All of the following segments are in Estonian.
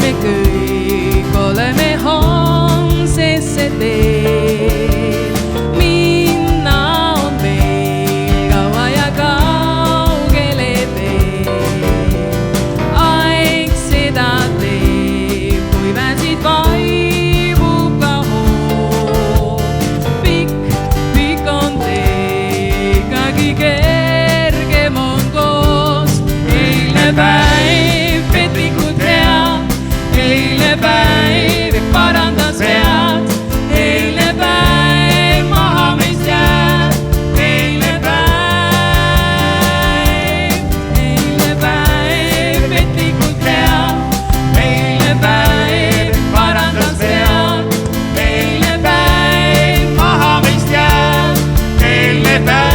me kõik oleme homsesse teel. Minna on veel kaua ja kaugele veel. Aeg seda teeb, kui väsid vaibub ka hoog. Pikk on tee, ikkagi kergem on koos. Eilne päev petlikult hea, eilne päev parandas vead, eilne päev maha meist jääb, eilne päev petlikult hea, eilne päev parandas vead, eilne päev maha meist jääb, eilne päev.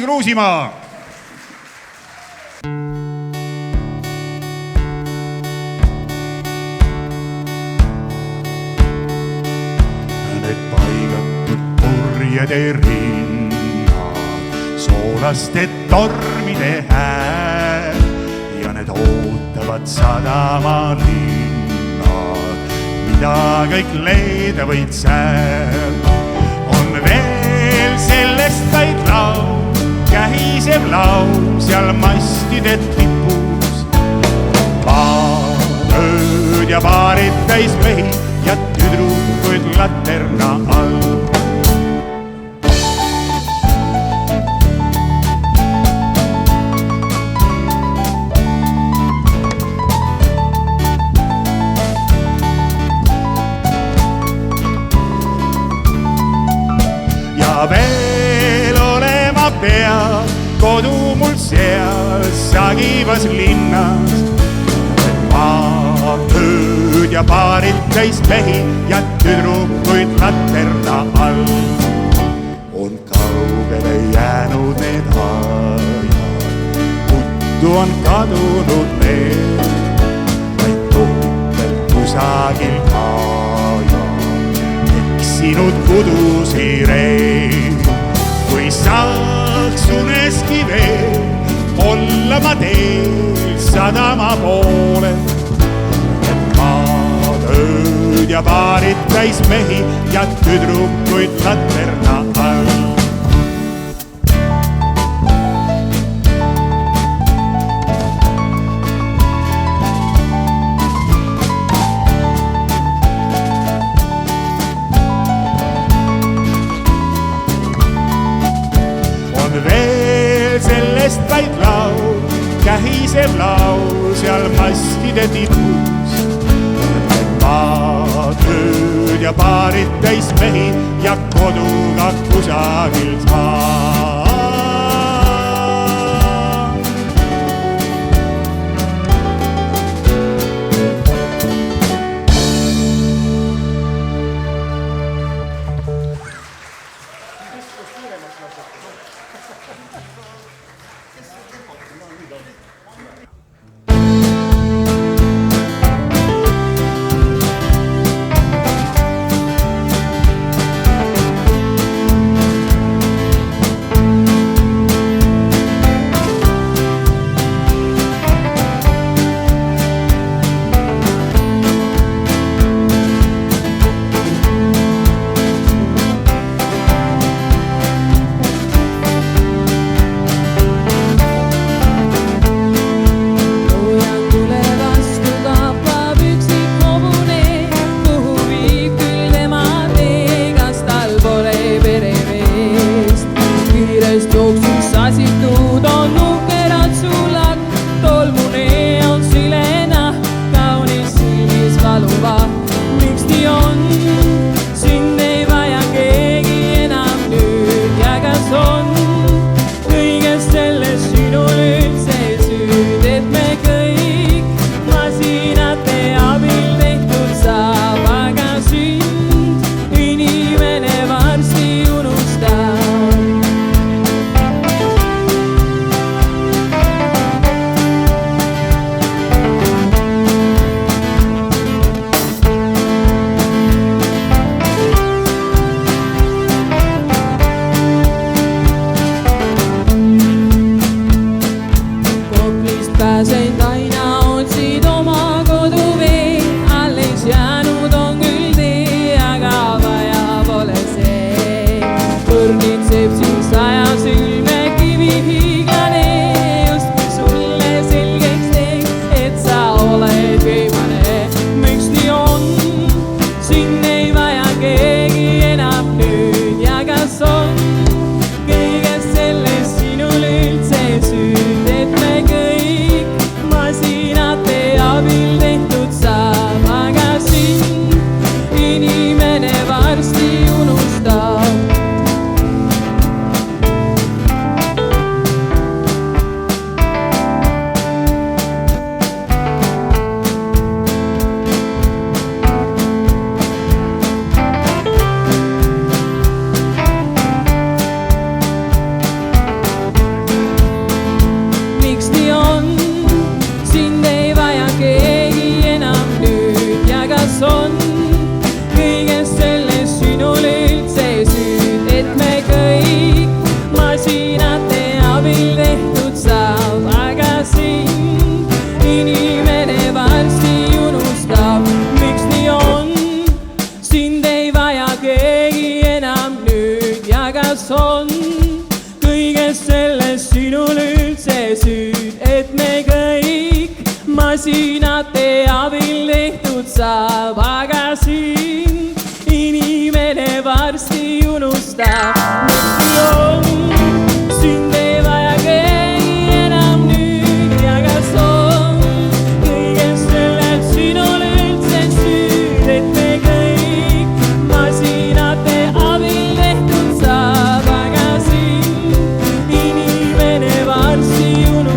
Kruusimaa. Need paigatud purjede rinnad, soolaste tormide hääl ja need ootavad sadama linnad kõik leida võid seal. on veel sellest vaid laul, kähisev laul seal mastide tipus. Paarööd ja paarid täis mehi ja tüdrukuid laterna all. veel olema pea kodu mul seal sagivas linnas. maatööd ja paarid täis mehi ja tüdrukuid laterna all. on kaugele jäänud need ajad, puttu on kadunud need, vaid tuhtel kusagil eksinud kudusireed. kui saaks uneski veel olla ma teel sadama poole, et maatööd ja paarid täis mehi ja tüdrukuid laterna all. veel sellest vaid laul, kähisev laul seal mastide tipus. maatööd ja paarid täis mehi ja koduga kusagil maa. masinate abil tehtud saab, aga sind inimene varsti unustab. Sind ei vajagi enam nüüd ja kas on kõigest sellelt sinul üldse süüd, et me kõik masinate abil tehtud saab, aga sind inimene varsti unustab.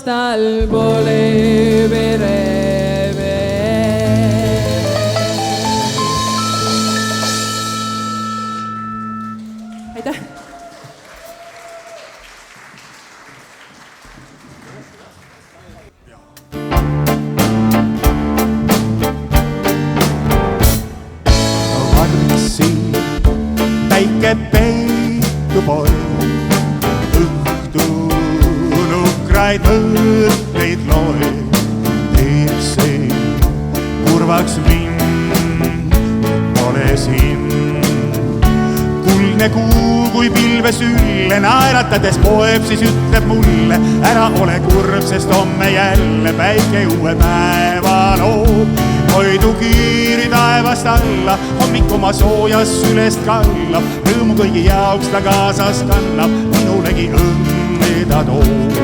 Tal pole vere veel. Aitäh! Varsi päike peitub mõtteid loeb, teeb see kurvaks mind, pole sind. Kuldne kuu, kui pilves ülle naeratades poeb, siis ütleb mulle, ära ole kurb, sest homme jälle päike uue päeva loob. Hoidu kiiri taevast alla, hommik oma soojas sülest kallab, rõõmu kõigi jaoks ta kaasas kannab, minulegi õnne ta toob.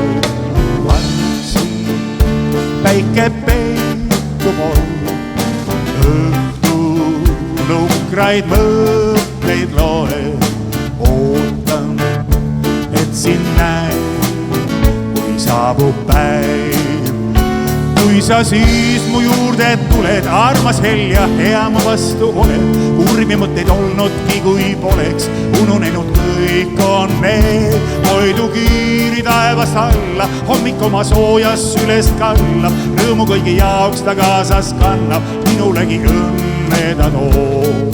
Päike peitub õhtu nukraid mõtteid loeb, ootan, et sind näeb, kui saabub päev. Kui sa siis mu juurde tuled, armas helja, hea mu vastu oled, kurbi mõtteid olnudki, kui poleks ununenud kõik on need. Hoidu kiiri taevast alla, hommik oma soojas sülest kallab, rõõmu kõigi jaoks ta kaasas kannab, minulegi õnne ta toob.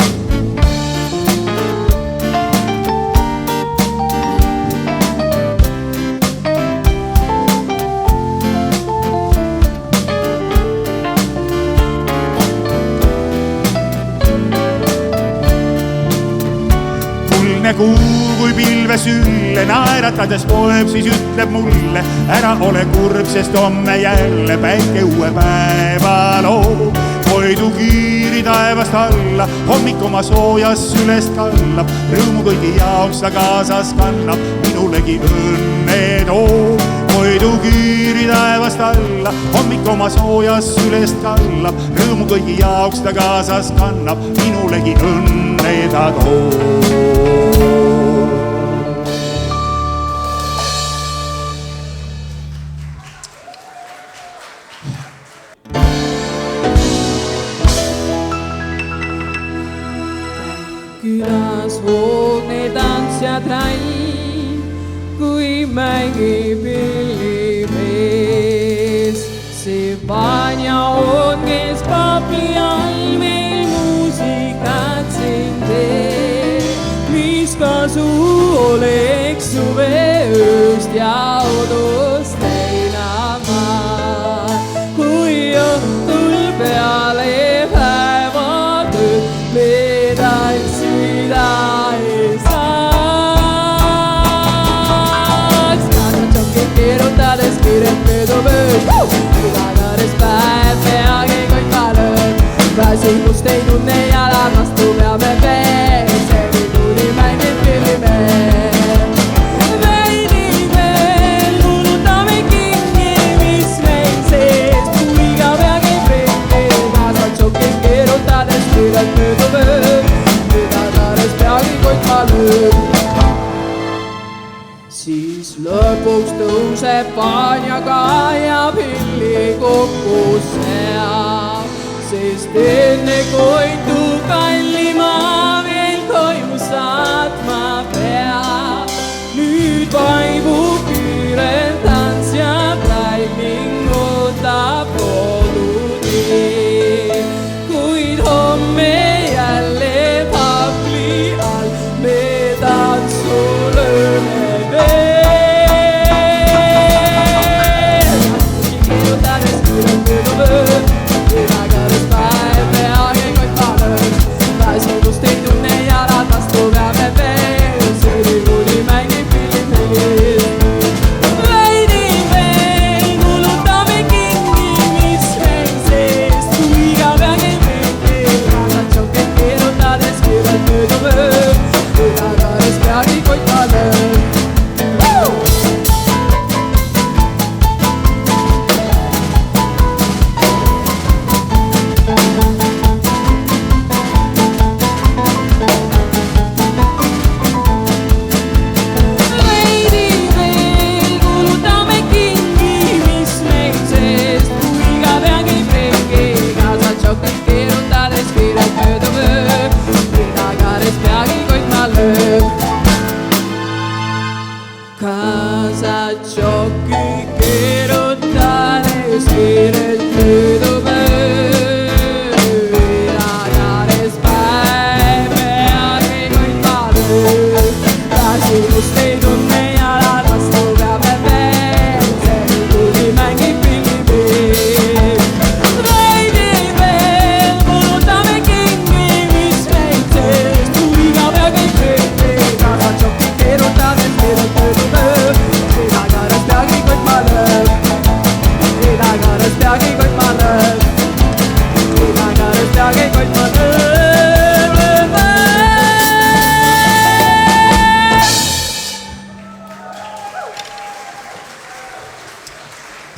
Kuu, kui pilves ülle naeratades poeb, siis ütleb mulle, ära ole kurb, sest homme jälle päike uue päeva loob. Hoidu kiiri taevast alla, hommik oma soojas sülest kallab, rõõmu kõigi jaoks ta kaasas kannab, minulegi õnne toob. Hoidu kiiri taevast alla, hommik oma soojas sülest kallab, rõõmu kõigi jaoks ta kaasas kannab, minulegi õnne ta toob. Külas hoone tantsijad räi, kui mängib pillimees. See Vanja on, kes papli all meil muusikat siin teeb. Mis kasu oleks suveööst ja odust heinamaal, kui õhtul peale päeva tööd me tantsida ei saaks. Tšonkid keerutades kiiret möödub ööd, külagades päev peagi kõik ma löön. Väsimust ei tunne ja lämmastu peame veel, see kui tuli mängib pillimeel. Väinimeel kulutame kinni, mis meil sees, puiga peagi pringi. Kaasad tšonkid keerutades kiiret möödub ööd, külagades peagi kõik ma löön. Siis lõpuks tõuseb Vanjaga ja pilli kokku seab, sest enne koitu kallima veel koju saatma peab. Nüüd vaibub kiirelt tantsijad läib ning ootab kodu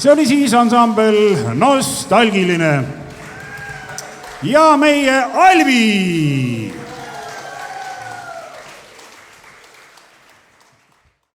see oli siis ansambel Nostalgiline ja meie Alvi.